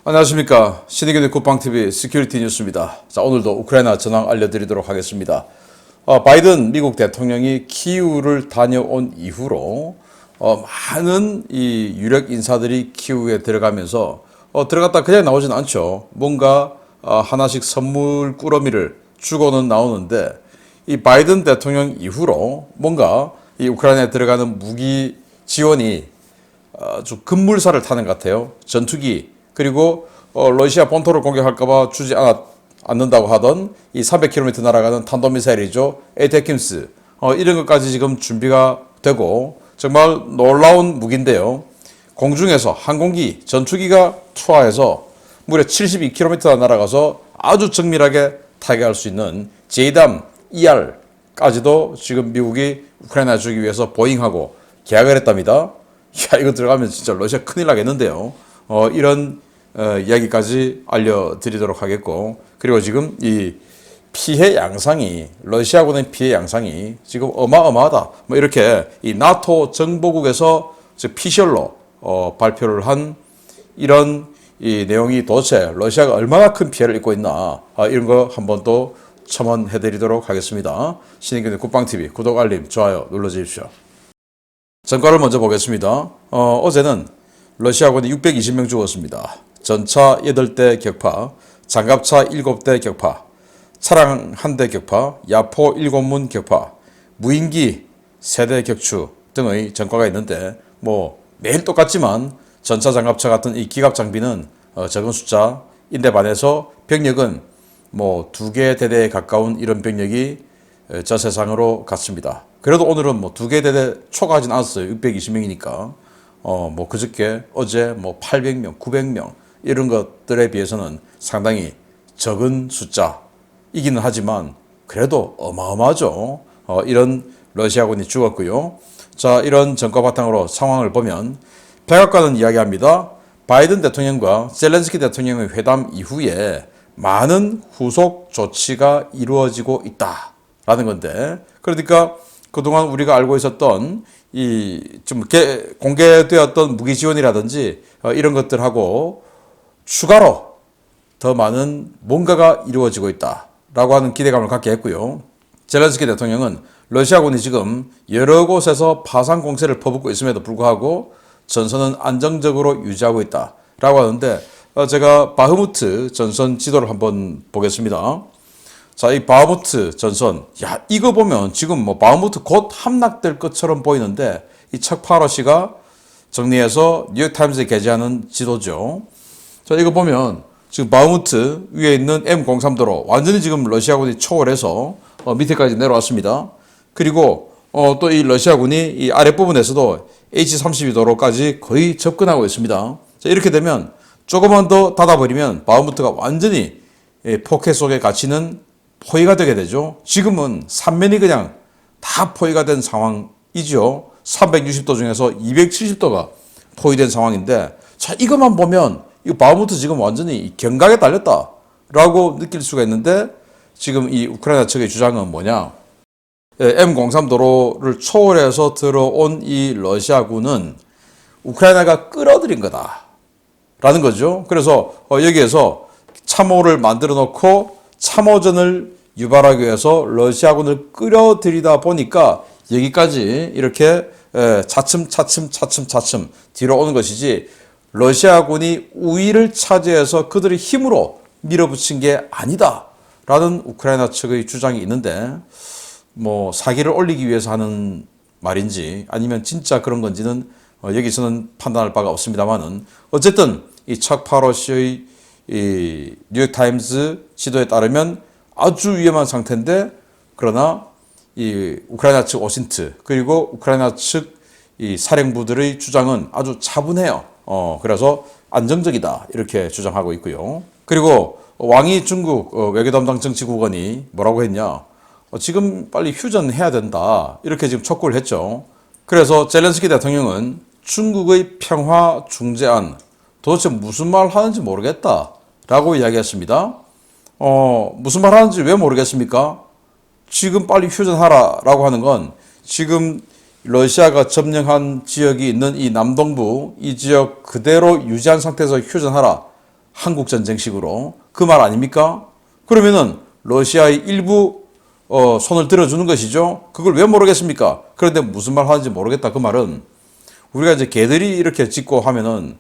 안녕하십니까. 신의균의 국방TV 시큐리티 뉴스입니다. 자, 오늘도 우크라이나 전황 알려드리도록 하겠습니다. 바이든 미국 대통령이 키이우를 다녀온 이후로 많은 이 유력 인사들이 키이우에 들어가면서 들어갔다 그냥 나오진 않죠. 뭔가 하나씩 선물 꾸러미를 주고는 나오는데 이 바이든 대통령 이후로 뭔가 이 우크라이나에 들어가는 무기 지원이 좀 급물살을 타는 것 같아요. 전투기 그리고 러시아 본토를 공격할까봐 주지 않는다고 하던 이 300km 날아가는 탄도미사일이죠. 에이테킴스 이런 것까지 지금 준비가 되고 정말 놀라운 무기인데요. 공중에서 항공기, 전투기가 투하해서 무려 72km 날아가서 아주 정밀하게 타격할 수 있는 JDAM ER까지도 지금 미국이 우크라이나에 주기 위해서 보잉하고 계약을 했답니다. 야, 이거 들어가면 진짜 러시아 큰일 나겠는데요. 이런 이야기까지 알려드리도록 하겠고, 그리고 지금 이 피해 양상이, 러시아군의 피해 양상이 지금 어마어마하다. 뭐 이렇게 이 나토 정보국에서 피셜로 발표를 한 이런 이 내용이 도대체 러시아가 얼마나 큰 피해를 입고 있나, 이런 거 한번 또 첨언해드리도록 하겠습니다. 신의균의 국방TV 구독, 알림, 좋아요 눌러주십시오. 전과를 먼저 보겠습니다. 어제는 러시아군이 620명 죽었습니다. 전차 8대 격파, 장갑차 7대 격파, 차량 1대 격파, 야포 7문 격파, 무인기 3대 격추 등의 전과가 있는데 뭐 매일 똑같지만 전차 장갑차 같은 이 기갑 장비는 적은 숫자인데 반해서 병력은 뭐 2개 대대에 가까운 이런 병력이 저 세상으로 갔습니다. 그래도 오늘은 뭐 2개 대대 초과하진 않았어요. 620명이니까. 뭐 그저께 어제 뭐 800명, 900명 이런 것들에 비해서는 상당히 적은 숫자이기는 하지만 그래도 어마어마하죠. 이런 러시아군이 죽었고요. 자, 이런 전과 바탕으로 상황을 보면 백악관은 이야기합니다. 바이든 대통령과 젤렌스키 대통령의 회담 이후에 많은 후속 조치가 이루어지고 있다라는 건데, 그러니까 그동안 우리가 알고 있었던 이 좀 공개되었던 무기 지원이라든지 이런 것들하고 추가로 더 많은 뭔가가 이루어지고 있다라고 하는 기대감을 갖게 했고요. 젤렌스키 대통령은 러시아군이 지금 여러 곳에서 파상 공세를 퍼붓고 있음에도 불구하고 전선은 안정적으로 유지하고 있다라고 하는데, 제가 바흐무트 전선 지도를 한번 보겠습니다. 자, 이 바흐무트 전선, 야, 이거 보면 지금 뭐 바흐무트 곧 함락될 것처럼 보이는데 이 척파로시가 정리해서 뉴욕타임즈에 게재하는 지도죠. 자, 이거 보면 지금 바흐무트 위에 있는 M03도로 완전히 지금 러시아군이 초월해서 밑에까지 내려왔습니다. 그리고 또 이 러시아군이 이 아랫부분에서도 H32도로까지 거의 접근하고 있습니다. 자, 이렇게 되면 조금만 더 닫아버리면 바흐무트가 완전히 포켓 속에 갇히는 포위가 되게 되죠. 지금은 삼면이 그냥 다 포위가 된 상황이죠. 360도 중에서 270도가 포위된 상황인데, 자, 이것만 보면 이 바흐무트 지금 완전히 경각에 달렸다라고 느낄 수가 있는데, 지금 이 우크라이나 측의 주장은 뭐냐? M03도로를 초월해서 들어온 이 러시아군은 우크라이나가 끌어들인 거다라는 거죠. 그래서 여기에서 참호를 만들어 놓고 참호전을 유발하기 위해서 러시아군을 끌어들이다 보니까 여기까지 이렇게 차츰 뒤로 오는 것이지, 러시아군이 우위를 차지해서 그들의 힘으로 밀어붙인 게 아니다라는 우크라이나 측의 주장이 있는데, 뭐 사기를 올리기 위해서 하는 말인지 아니면 진짜 그런 건지는 여기서는 판단할 바가 없습니다만은, 어쨌든 이 척파로시의 이 뉴욕타임즈 지도에 따르면 아주 위험한 상태인데, 그러나 이 우크라이나 측 오신트 그리고 우크라이나 측 이 사령부들의 주장은 아주 차분해요. 그래서 안정적이다 이렇게 주장하고 있고요. 그리고 왕이 중국 외교 담당 정치국원이 뭐라고 했냐? 지금 빨리 휴전해야 된다 이렇게 지금 촉구를 했죠. 그래서 젤렌스키 대통령은 중국의 평화 중재안 도대체 무슨 말 하는지 모르겠다라고 이야기했습니다. 무슨 말 하는지 왜 모르겠습니까? 지금 빨리 휴전하라라고 하는 건 지금 러시아가 점령한 지역이 있는 이 남동부 이 지역 그대로 유지한 상태에서 휴전하라 한국전쟁식으로 그 말 아닙니까? 그러면은 러시아의 일부 손을 들어주는 것이죠. 그걸 왜 모르겠습니까? 그런데 무슨 말 하는지 모르겠다. 그 말은 우리가 이제 개들이 이렇게 짖고 하면은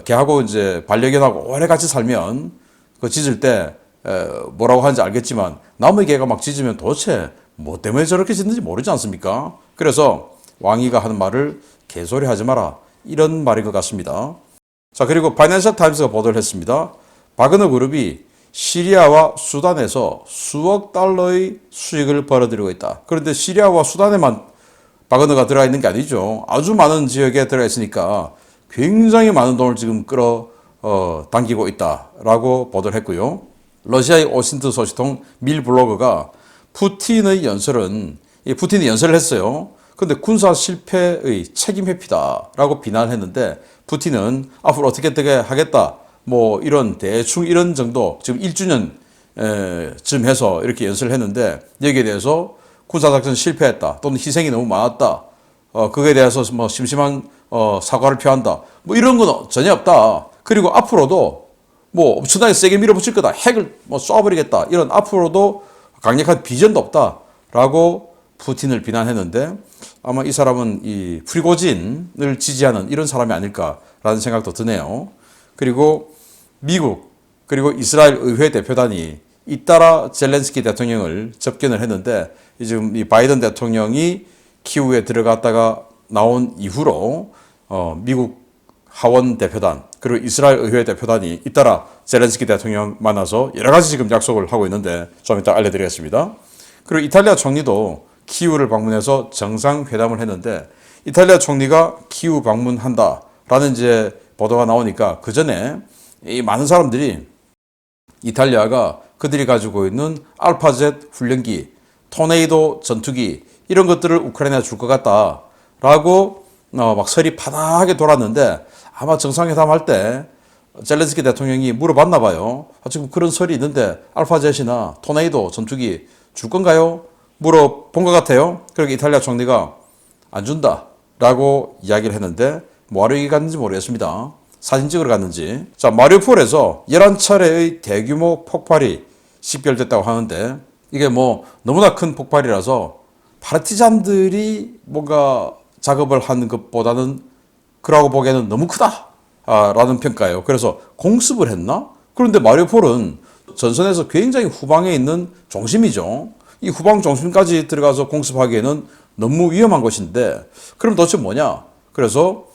개하고 이제 반려견하고 오래 같이 살면 그 짖을 때 뭐라고 하는지 알겠지만 남의 개가 막 짖으면 도대체 뭐 때문에 저렇게 짖는지 모르지 않습니까? 그래서 왕이가 하는 말을 개소리 하지 마라 이런 말인 것 같습니다. 자, 그리고 파이낸셜 타임스가 보도를 했습니다. 바그너 그룹이 시리아와 수단에서 수억 달러의 수익을 벌어들이고 있다. 그런데 시리아와 수단에만 바그너가 들어가 있는 게 아니죠. 아주 많은 지역에 들어가 있으니까 굉장히 많은 돈을 지금 당기고 있다라고 보도를 했고요. 러시아의 오신트 소식통 밀 블로그가 푸틴이 연설을 했어요. 그런데 군사 실패의 책임 회피다라고 비난했는데 푸틴은 앞으로 어떻게 하겠다 뭐 이런 대충 이런 정도 지금 1주년쯤 해서 이렇게 연설을 했는데 여기에 대해서 군사작전 실패했다 또는 희생이 너무 많았다 그거에 대해서 뭐 심심한 사과를 표한다 뭐 이런 건 전혀 없다. 그리고 앞으로도 뭐 엄청나게 세게 밀어붙일 거다. 핵을 뭐 쏴버리겠다. 이런 앞으로도 강력한 비전도 없다라고 푸틴을 비난했는데 아마 이 사람은 이 프리고진을 지지하는 이런 사람이 아닐까라는 생각도 드네요. 그리고 미국 그리고 이스라엘 의회 대표단이 잇따라 젤렌스키 대통령을 접견을 했는데 지금 이 바이든 대통령이 키우에 들어갔다가 나온 이후로 미국 하원 대표단 그리고 이스라엘 의회 대표단이 잇따라 젤렌스키 대통령 만나서 여러 가지 지금 약속을 하고 있는데 좀 이따 알려드리겠습니다. 그리고 이탈리아 총리도 키우를 방문해서 정상회담을 했는데 이탈리아 총리가 키우 방문한다라는 이제 보도가 나오니까 그 전에 이 많은 사람들이 이탈리아가 그들이 가지고 있는 알파젯 훈련기, 토네이도 전투기 이런 것들을 우크라이나에 줄 것 같다라고 막 설이 파다하게 돌았는데 아마 정상회담 할 때 젤렌스키 대통령이 물어봤나 봐요. 지금 그런 설이 있는데 알파젯이나 토네이도 전투기 줄 건가요? 물어본 것 같아요. 그러니까 이탈리아 총리가 안 준다라고 이야기를 했는데 뭐하러 여기 갔는지 모르겠습니다. 사진 찍으러 갔는지. 자, 마리우폴에서 11차례의 대규모 폭발이 식별됐다고 하는데 이게 뭐 너무나 큰 폭발이라서 파르티잔들이 뭔가 작업을 하는 것보다는 그러고 보기에는 너무 크다라는 평가예요. 그래서 공습을 했나? 그런데 마리우폴은 전선에서 굉장히 후방에 있는 중심이죠. 이 후방 중심까지 들어가서 공습하기에는 너무 위험한 것인데 그럼 도대체 뭐냐? 그래서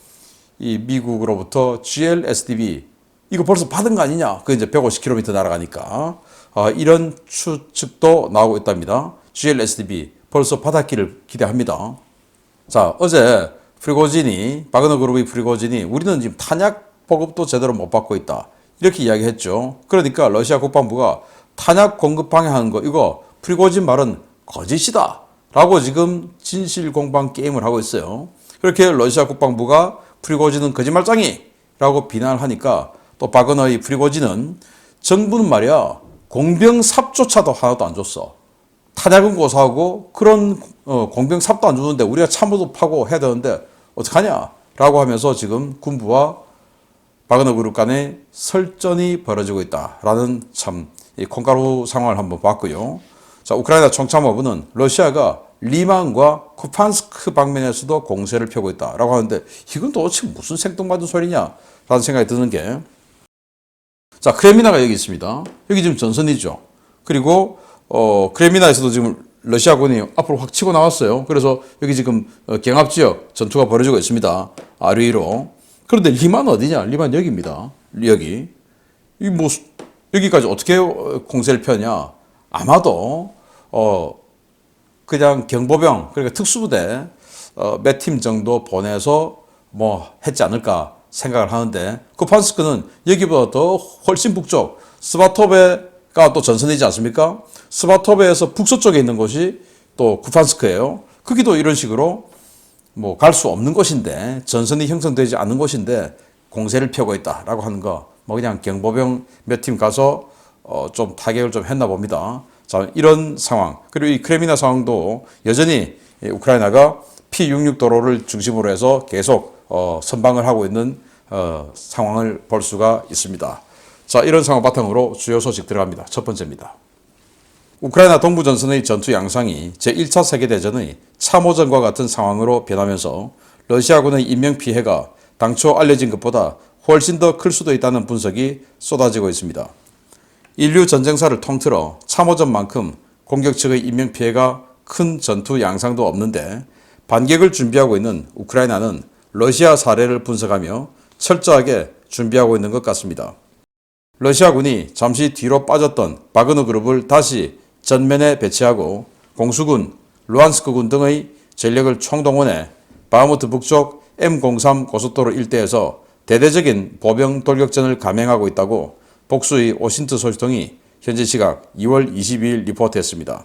이 미국으로부터 GLSDB 이거 벌써 받은 거 아니냐? 그 이제 150km 날아가니까 이런 추측도 나오고 있답니다. GLSDB 벌써 받았기를 기대합니다. 자, 어제 바그너 그룹의 프리고진이 우리는 지금 탄약 보급도 제대로 못 받고 있다. 이렇게 이야기했죠. 그러니까 러시아 국방부가 탄약 공급 방해하는 거 이거 프리고진 말은 거짓이다. 라고 지금 진실 공방 게임을 하고 있어요. 그렇게 러시아 국방부가 프리고진은 거짓말장이 라고 비난을 하니까 또 바그너의 프리고진은 정부는 말이야 공병삽조차도 하나도 안 줬어. 탄약은 고사하고 그런 공병삽도 안 주는데 우리가 참모도 파고 해야 되는데 어떡하냐 라고 하면서 지금 군부와 바그너 그룹 간에 설전이 벌어지고 있다라는 참 콩가루 상황을 한번 봤고요. 자, 우크라이나 총참모부는 러시아가 리만과 쿠판스크 방면에서도 공세를 펴고 있다라고 하는데 이건 도대체 무슨 생뚱맞은 소리냐라는 생각이 드는 게 자, 크레미나가 여기 있습니다. 여기 지금 전선이죠. 그리고 크레미나에서도 지금 러시아군이 앞으로 확 치고 나왔어요. 그래서 여기 지금 경합지역 전투가 벌어지고 있습니다. 아르위로. 그런데 리만 어디냐? 리만 여기입니다. 여기. 여기까지 어떻게 공세를 펴냐? 아마도 그냥 경보병 그러니까 특수부대 몇 팀 정도 보내서 뭐 했지 않을까 생각을 하는데 쿠판스크는 여기보다 더 훨씬 북쪽 스바토베가 또 전선이지 않습니까? 스바토베에서 북서쪽에 있는 곳이 또 쿠판스크예요. 거기도 이런 식으로 뭐 갈 수 없는 곳인데 전선이 형성되지 않는 곳인데 공세를 펴고 있다라고 하는 거 뭐 그냥 경보병 몇 팀 가서 좀 타격을 좀 했나 봅니다. 자, 이런 상황 그리고 이 크레미나 상황도 여전히 우크라이나가 P66 도로를 중심으로 해서 계속 선방을 하고 있는 상황을 볼 수가 있습니다. 자, 이런 상황 바탕으로 주요 소식 들어갑니다. 첫 번째입니다. 우크라이나 동부전선의 전투 양상이 제1차 세계대전의 참호전과 같은 상황으로 변하면서 러시아군의 인명피해가 당초 알려진 것보다 훨씬 더 클 수도 있다는 분석이 쏟아지고 있습니다. 인류 전쟁사를 통틀어 참호전만큼 공격 측의 인명피해가 큰 전투 양상도 없는데 반격을 준비하고 있는 우크라이나는 러시아 사례를 분석하며 철저하게 준비하고 있는 것 같습니다. 러시아군이 잠시 뒤로 빠졌던 바그너 그룹을 다시 전면에 배치하고 공수군, 루안스크군 등의 전력을 총동원해 바흐무트 북쪽 M03 고속도로 일대에서 대대적인 보병 돌격전을 감행하고 있다고 복수의 오신트 소식통이 현지 시각 2월 22일 리포트했습니다.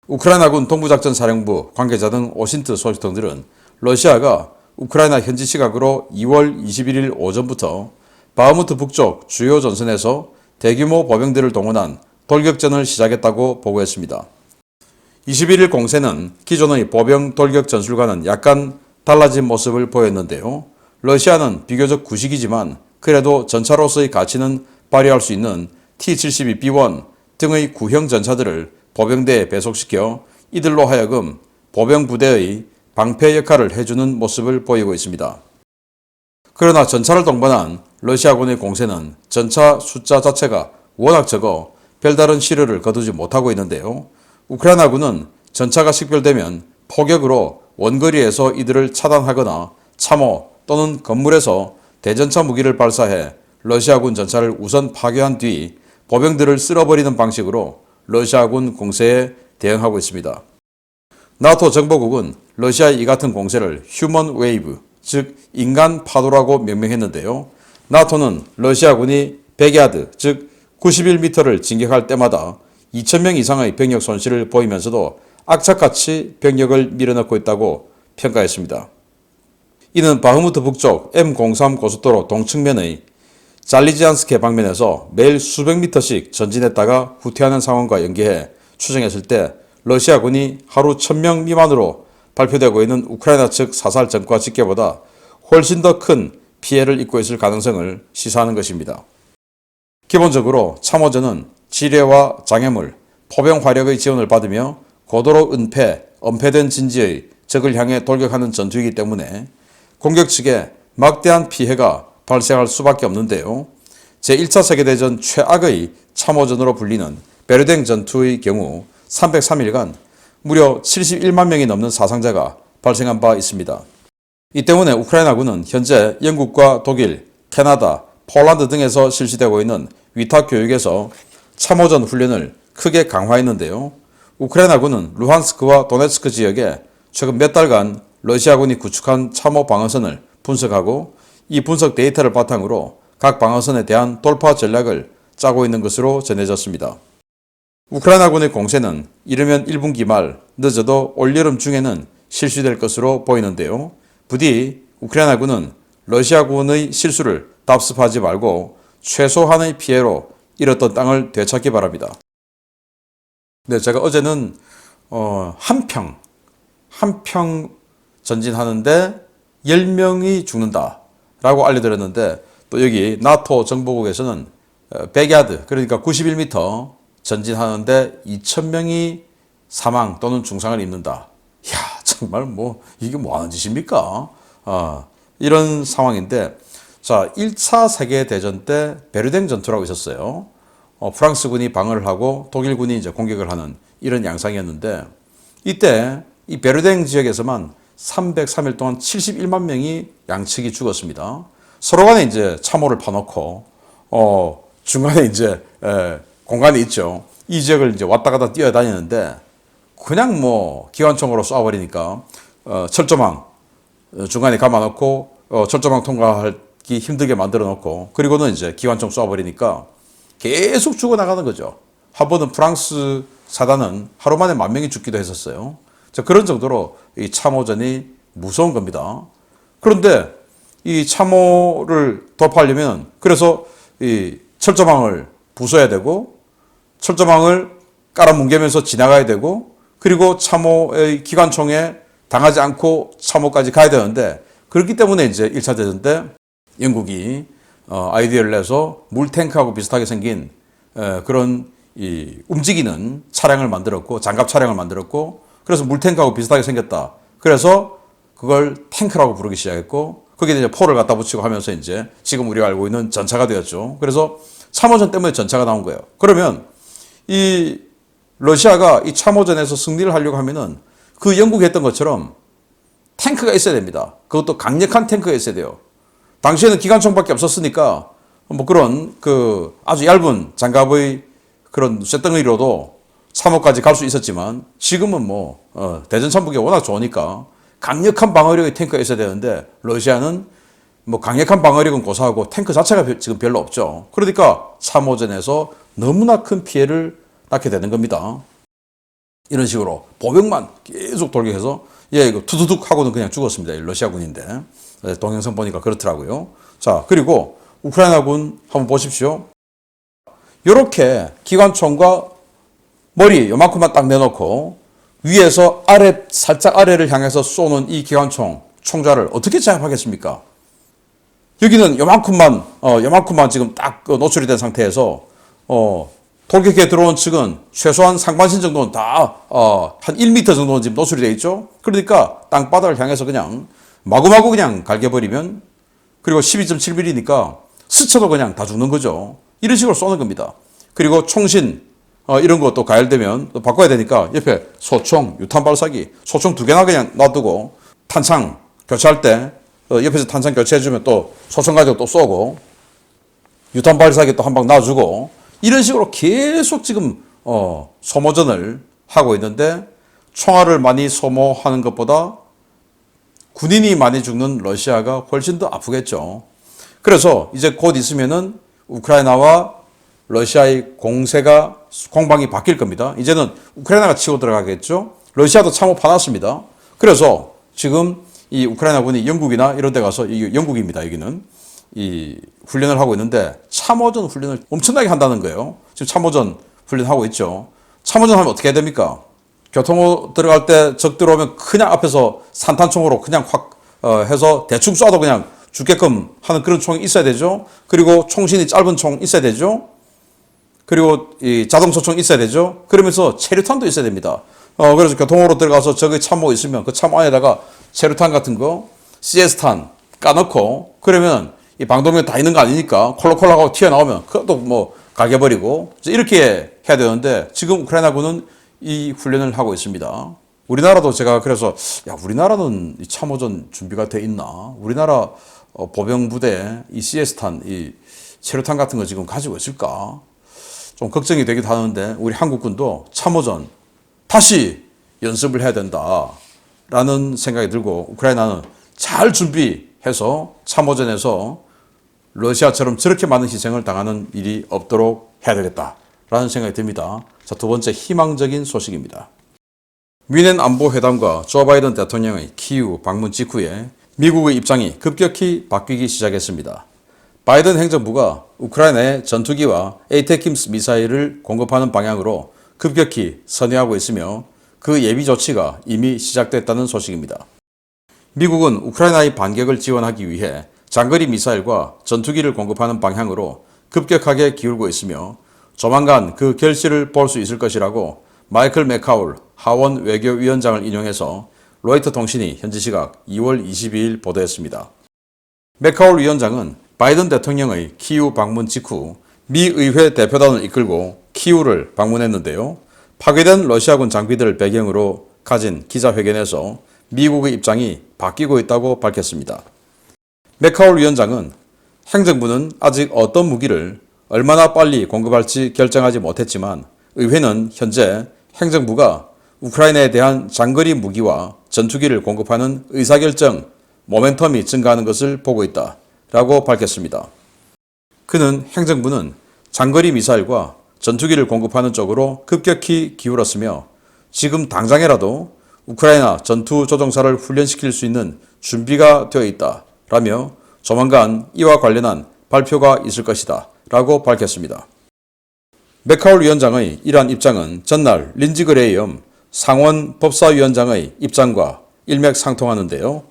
우크라이나군 동부작전사령부 관계자 등 오신트 소식통들은 러시아가 우크라이나 현지 시각으로 2월 21일 오전부터 바흐무트 북쪽 주요 전선에서 대규모 보병들을 동원한 돌격전을 시작했다고 보고했습니다. 21일 공세는 기존의 보병 돌격 전술과는 약간 달라진 모습을 보였는데요. 러시아는 비교적 구식이지만 그래도 전차로서의 가치는 발휘할 수 있는 T-72B1 등의 구형 전차들을 보병대에 배속시켜 이들로 하여금 보병 부대의 방패 역할을 해주는 모습을 보이고 있습니다. 그러나 전차를 동반한 러시아군의 공세는 전차 숫자 자체가 워낙 적어 별다른 실효를 거두지 못하고 있는데요. 우크라이나군은 전차가 식별되면 포격으로 원거리에서 이들을 차단하거나 참호 또는 건물에서 대전차 무기를 발사해 러시아군 전차를 우선 파괴한 뒤 보병들을 쓸어버리는 방식으로 러시아군 공세에 대응하고 있습니다. 나토 정보국은 러시아의 이 같은 공세를 휴먼 웨이브, 즉 인간 파도라고 명명했는데요. 나토는 러시아군이 100야드, 즉 91m를 진격할 때마다 2,000명 이상의 병력 손실을 보이면서도 악착같이 병력을 밀어넣고 있다고 평가했습니다. 이는 바흐무트 북쪽 M03 고속도로 동측면의 잘리지안스케 방면에서 매일 수백 미터씩 전진했다가 후퇴하는 상황과 연계해 추정했을 때 러시아군이 하루 1,000명 미만으로 발표되고 있는 우크라이나 측 사살 전과 집계보다 훨씬 더 큰 피해를 입고 있을 가능성을 시사하는 것입니다. 기본적으로 참호전은 지뢰와 장애물, 포병 화력의 지원을 받으며 고도로 엄폐된 진지의 적을 향해 돌격하는 전투이기 때문에 공격 측에 막대한 피해가 발생할 수밖에 없는데요. 제1차 세계대전 최악의 참호전으로 불리는 베르댕 전투의 경우 303일간 무려 71만 명이 넘는 사상자가 발생한 바 있습니다. 이 때문에 우크라이나군은 현재 영국과 독일, 캐나다, 폴란드 등에서 실시되고 있는 위탁 교육에서 참호전 훈련을 크게 강화했는데요. 우크라이나군은 루한스크와 도네츠크 지역에 최근 몇 달간 러시아군이 구축한 참호 방어선을 분석하고 이 분석 데이터를 바탕으로 각 방어선에 대한 돌파 전략을 짜고 있는 것으로 전해졌습니다. 우크라이나군의 공세는 이르면 1분기 말, 늦어도 올여름 중에는 실시될 것으로 보이는데요. 부디 우크라이나군은 러시아군의 실수를 답습하지 말고 최소한의 피해로 잃었던 땅을 되찾기 바랍니다. 네, 제가 어제는 한평 전진하는데 10명이 죽는다라고 알려드렸는데 또 여기 나토 정보국에서는 100야드 그러니까 91m 전진하는데 2,000명이 사망 또는 중상을 입는다. 이야, 정말 이게 뭐 하는 짓입니까? 이런 상황인데, 자, 1차 세계대전 때 베르댕 전투라고 있었어요. 프랑스군이 방어를 하고 독일군이 이제 공격을 하는 이런 양상이었는데, 이때 이 베르댕 지역에서만 303일 동안 71만 명이 양측이 죽었습니다. 서로 간에 이제 참호를 파놓고, 중간에 이제, 공간이 있죠. 이 지역을 이제 왔다 갔다 뛰어다니는데, 그냥 기관총으로 쏴버리니까, 철조망, 중간에 감아놓고, 철조망 통과하기 힘들게 만들어 놓고, 그리고는 이제 기관총 쏴버리니까 계속 죽어나가는 거죠. 한 번은 프랑스 사단은 하루 만에 10,000명이 죽기도 했었어요. 그런 정도로 이 참호전이 무서운 겁니다. 그런데 이 참호를 돌파하려면 그래서 이 철조망을 부숴야 되고 철조망을 깔아뭉개면서 지나가야 되고 그리고 참호의 기관총에 당하지 않고 참호까지 가야 되는데 그렇기 때문에 이제 1차 대전 때 영국이 아이디어를 내서 물탱크하고 비슷하게 생긴 그런 이 움직이는 차량을 만들었고 장갑 차량을 만들었고 그래서 물탱크하고 비슷하게 생겼다. 그래서 그걸 탱크라고 부르기 시작했고 거기에 이제 포를 갖다 붙이고 하면서 이제 지금 우리가 알고 있는 전차가 되었죠. 그래서 참호전 때문에 전차가 나온 거예요. 그러면 이 러시아가 이 참호전에서 승리를 하려고 하면은 그 영국이 했던 것처럼 탱크가 있어야 됩니다. 그것도 강력한 탱크가 있어야 돼요. 당시에는 기관총밖에 없었으니까 뭐 그런 그 아주 얇은 장갑의 그런 쇳덩어리로도 참호까지 갈 수 있었지만 지금은 뭐 대전 참호기가 워낙 좋으니까 강력한 방어력의 탱크가 있어야 되는데 러시아는 뭐 강력한 방어력은 고사하고 탱크 자체가 지금 별로 없죠. 그러니까 참호전에서 너무나 큰 피해를 낳게 되는 겁니다. 이런 식으로 보병만 계속 돌격해서 이거 투두둑 하고는 그냥 죽었습니다. 러시아군인데 동영상 보니까 그렇더라고요. 자, 그리고 우크라이나군 한번 보십시오. 이렇게 기관총과 머리 요만큼만 딱 내놓고 위에서 아래 살짝 아래를 향해서 쏘는 이 기관총 총자를 어떻게 제압하겠습니까? 여기는 요만큼만 지금 딱 노출이 된 상태에서 돌격해 들어온 측은 최소한 상반신 정도는 다 한 1m 정도는 지금 노출이 되어 있죠. 그러니까 땅바닥을 향해서 그냥 마구마구 그냥 갈겨버리면 그리고 12.7mm니까 스쳐도 그냥 다 죽는 거죠. 이런 식으로 쏘는 겁니다. 그리고 총신 이런 것도 가열되면 또 바꿔야 되니까 옆에 소총, 유탄 발사기, 소총 2개나 그냥 놔두고 탄창 교체할 때 옆에서 탄창 교체해주면 또 소총 가지고 또 쏘고 유탄 발사기 또 한 방 놔주고 이런 식으로 계속 지금 소모전을 하고 있는데 총알을 많이 소모하는 것보다 군인이 많이 죽는 러시아가 훨씬 더 아프겠죠. 그래서 이제 곧 있으면은 우크라이나와 러시아의 공방이 바뀔 겁니다. 이제는 우크라이나가 치고 들어가겠죠. 러시아도 참호 파놨습니다. 그래서 지금 이 우크라이나군이 영국이나 이런 데 가서 이게 영국입니다. 여기는 이 훈련을 하고 있는데 참호전 훈련을 엄청나게 한다는 거예요. 지금 참호전 훈련하고 있죠. 참호전 하면 어떻게 해야 됩니까? 교통으로 들어갈 때 적 들어오면 그냥 앞에서 산탄총으로 그냥 확 해서 대충 쏴도 그냥 죽게끔 하는 그런 총이 있어야 되죠. 그리고 총신이 짧은 총 있어야 되죠. 그리고 이 자동소총 있어야 되죠. 그러면서 체류탄도 있어야 됩니다. 그래서 교통으로 들어가서 적의 참모 있으면 그 참모 안에다가 체류탄 같은 거, CS탄 까놓고 그러면 이 방독면 다 있는 거 아니니까 콜록콜록하고 튀어나오면 그것도 뭐 갈겨버리고 이렇게 해야 되는데 지금 우크라이나군은 이 훈련을 하고 있습니다. 우리나라도 제가 그래서 우리나라는 이 참호전 준비가 돼 있나? 우리나라 보병부대 이 CS탄, 이 체류탄 같은 거 지금 가지고 있을까? 좀 걱정이 되기도 하는데 우리 한국군도 참호전 다시 연습을 해야 된다라는 생각이 들고 우크라이나는 잘 준비해서 참호전에서 러시아처럼 저렇게 많은 희생을 당하는 일이 없도록 해야 되겠다라는 생각이 듭니다. 자, 두 번째 희망적인 소식입니다. 뮌헨 안보회담과 조 바이든 대통령의 키이우 방문 직후에 미국의 입장이 급격히 바뀌기 시작했습니다. 바이든 행정부가 우크라이나에 전투기와 에이테킴스 미사일을 공급하는 방향으로 급격히 선회하고 있으며 그 예비 조치가 이미 시작됐다는 소식입니다. 미국은 우크라이나의 반격을 지원하기 위해 장거리 미사일과 전투기를 공급하는 방향으로 급격하게 기울고 있으며 조만간 그 결실을 볼 수 있을 것이라고 마이클 맥카울 하원 외교위원장을 인용해서 로이터 통신이 현지 시각 2월 22일 보도했습니다. 맥카울 위원장은 바이든 대통령의 키이우 방문 직후 미 의회 대표단을 이끌고 키이우를 방문했는데요. 파괴된 러시아군 장비들을 배경으로 가진 기자회견에서 미국의 입장이 바뀌고 있다고 밝혔습니다. 맥카울 위원장은 행정부는 아직 어떤 무기를 얼마나 빨리 공급할지 결정하지 못했지만 의회는 현재 행정부가 우크라이나에 대한 장거리 무기와 전투기를 공급하는 의사결정 모멘텀이 증가하는 것을 보고 있다 라고 밝혔습니다. 그는 행정부는 장거리 미사일과 전투기를 공급하는 쪽으로 급격히 기울었으며 지금 당장이라도 우크라이나 전투 조종사를 훈련시킬 수 있는 준비가 되어 있다 라며 조만간 이와 관련한 발표가 있을 것이다 라고 밝혔습니다. 맥카울 위원장의 이러한 입장은 전날 린지 그레이엄 상원 법사위원장의 입장과 일맥상통하는데요.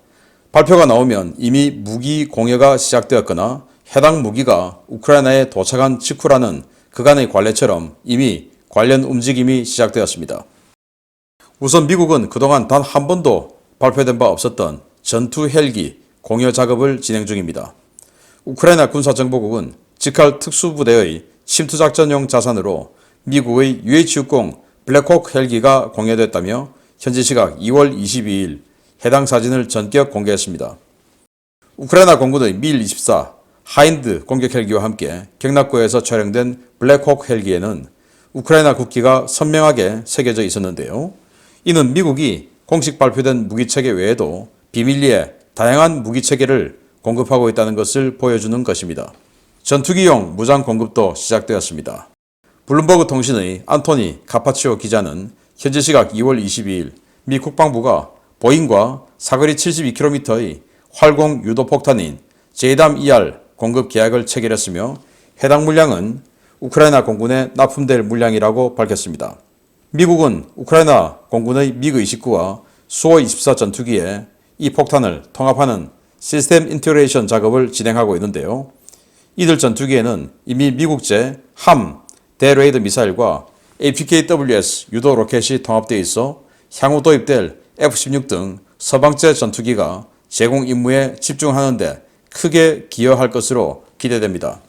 발표가 나오면 이미 무기 공여가 시작되었거나 해당 무기가 우크라이나에 도착한 직후라는 그간의 관례처럼 이미 관련 움직임이 시작되었습니다. 우선 미국은 그동안 단 한 번도 발표된 바 없었던 전투 헬기 공여 작업을 진행 중입니다. 우크라이나 군사정보국은 직할 특수부대의 침투작전용 자산으로 미국의 UH-60 블랙호크 헬기가 공여됐다며 현지 시각 2월 22일 해당 사진을 전격 공개했습니다. 우크라이나 공군의 밀-24 하인드 공격 헬기와 함께 경납고에서 촬영된 블랙호크 헬기에는 우크라이나 국기가 선명하게 새겨져 있었는데요. 이는 미국이 공식 발표된 무기체계 외에도 비밀리에 다양한 무기체계를 공급하고 있다는 것을 보여주는 것입니다. 전투기용 무장 공급도 시작되었습니다. 블룸버그 통신의 안토니 카파치오 기자는 현지 시각 2월 22일 미 국방부가 보잉과 사거리 72km의 활공 유도폭탄인 JDAM-ER 공급 계약을 체결했으며 해당 물량은 우크라이나 공군에 납품될 물량이라고 밝혔습니다. 미국은 우크라이나 공군의 미그-29와 수호-24 전투기에 이 폭탄을 통합하는 시스템 인테그레이션 작업을 진행하고 있는데요. 이들 전투기에는 이미 미국제 함 대레이드 미사일과 APKWS 유도 로켓이 통합되어 있어 향후 도입될 F-16 등 서방제 전투기가 제공 임무에 집중하는 데 크게 기여할 것으로 기대됩니다.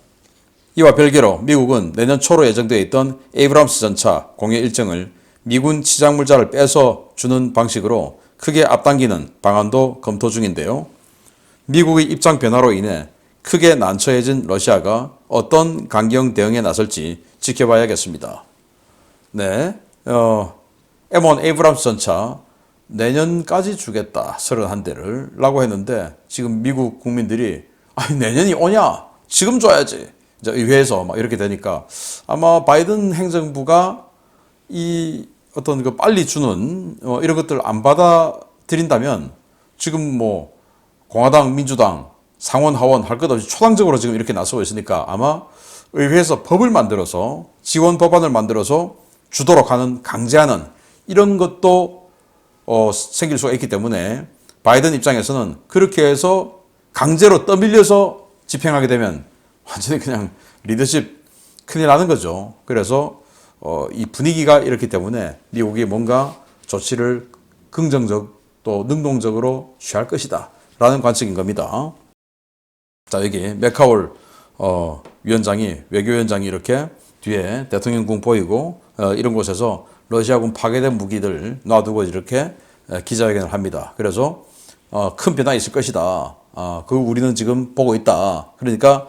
이와 별개로 미국은 내년 초로 예정되어 있던 에이브람스 전차 공여 일정을 미군 치장물자를 빼서 주는 방식으로 크게 앞당기는 방안도 검토 중인데요. 미국의 입장 변화로 인해 크게 난처해진 러시아가 어떤 강경 대응에 나설지 지켜봐야겠습니다. 네, M1 에이브람스 전차 내년까지 주겠다 31대를 라고 했는데 지금 미국 국민들이 아니 내년이 오냐 지금 줘야지 이제 의회에서 막 이렇게 되니까 아마 바이든 행정부가 이 어떤 그 빨리 주는 이런 것들 안 받아들인다면 지금 뭐 공화당 민주당 상원 하원 할 것 없이 초당적으로 지금 이렇게 나서고 있으니까 아마 의회에서 법을 만들어서 지원 법안을 만들어서 주도록 하는 강제하는 이런 것도 생길 수가 있기 때문에 바이든 입장에서는 그렇게 해서 강제로 떠밀려서 집행하게 되면 완전히 그냥 리더십 큰일 나는 거죠. 그래서 이 분위기가 이렇기 때문에 미국이 뭔가 조치를 긍정적 또 능동적으로 취할 것이다 라는 관측인 겁니다. 자, 여기 맥카올 위원장이 외교위원장이 이렇게 뒤에 대통령궁 보이고 이런 곳에서 러시아군 파괴된 무기들 놔두고 이렇게 기자회견을 합니다. 그래서 큰 변화 있을 것이다. 그 우리는 지금 보고 있다. 그러니까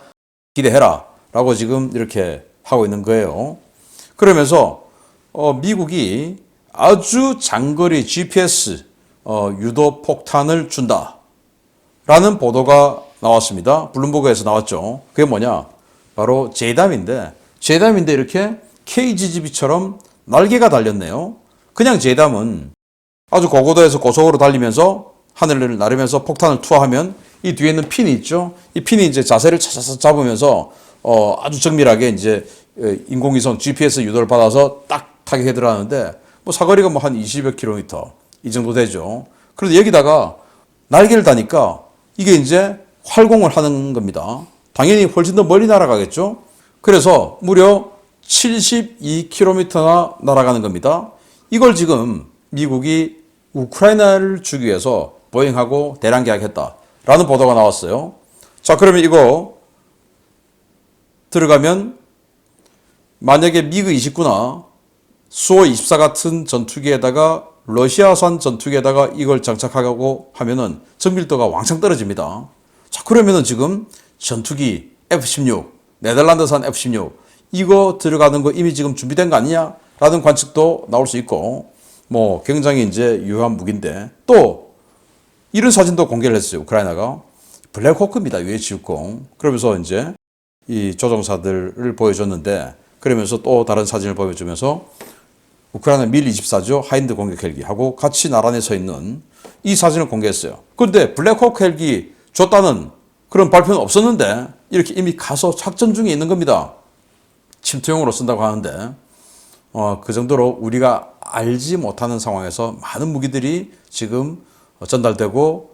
기대해라 라고 지금 이렇게 하고 있는 거예요. 그러면서 미국이 아주 장거리 GPS 유도 폭탄을 준다 라는 보도가 나왔습니다. 블룸버그에서 나왔죠. 그게 뭐냐? 바로 JDAM인데 이렇게 KGB처럼 날개가 달렸네요. 그냥 JDAM은 아주 고고도에서 고속으로 달리면서 하늘을 나르면서 폭탄을 투하하면 이 뒤에 있는 핀이 있죠. 이 핀이 이제 자세를 찾아서 잡으면서 아주 정밀하게 이제 인공위성 GPS 유도를 받아서 딱 타격해 들어가는데 뭐 사거리가 뭐 한 20여 킬로미터 이 정도 되죠. 그런데 여기다가 날개를 다니까 이게 이제 활공을 하는 겁니다. 당연히 훨씬 더 멀리 날아가겠죠. 그래서 무려 72km나 날아가는 겁니다. 이걸 지금 미국이 우크라이나를 주기 위해서 보잉하고 대량 계약했다라는 보도가 나왔어요. 자, 그러면 이거 들어가면 만약에 미그-29나 수호-24 같은 전투기에다가 러시아산 전투기에다가 이걸 장착하고 하면은 정밀도가 왕창 떨어집니다. 자, 그러면은 지금 전투기 F-16, 네덜란드산 F-16 이거 들어가는 거 이미 지금 준비된 거 아니냐? 라는 관측도 나올 수 있고 뭐 굉장히 이제 유효한 무기인데 또 이런 사진도 공개를 했어요. 우크라이나가 블랙호크입니다. UH-60 그러면서 이제 이 조종사들을 보여줬는데 그러면서 또 다른 사진을 보여주면서 우크라이나 밀-24죠. 하인드 공격 헬기하고 같이 나란히 서 있는 이 사진을 공개했어요. 그런데 블랙호크 헬기 줬다는 그런 발표는 없었는데 이렇게 이미 가서 작전 중에 있는 겁니다. 침투용으로 쓴다고 하는데 그 정도로 우리가 알지 못하는 상황에서 많은 무기들이 지금 전달되고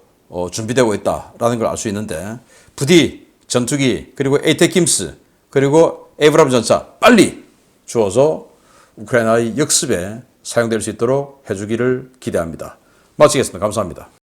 준비되고 있다라는 걸 알 수 있는데 부디 전투기 그리고 에이테킴스 그리고 에이브람 전차 빨리 주어서 우크라이나의 역습에 사용될 수 있도록 해주기를 기대합니다. 마치겠습니다. 감사합니다.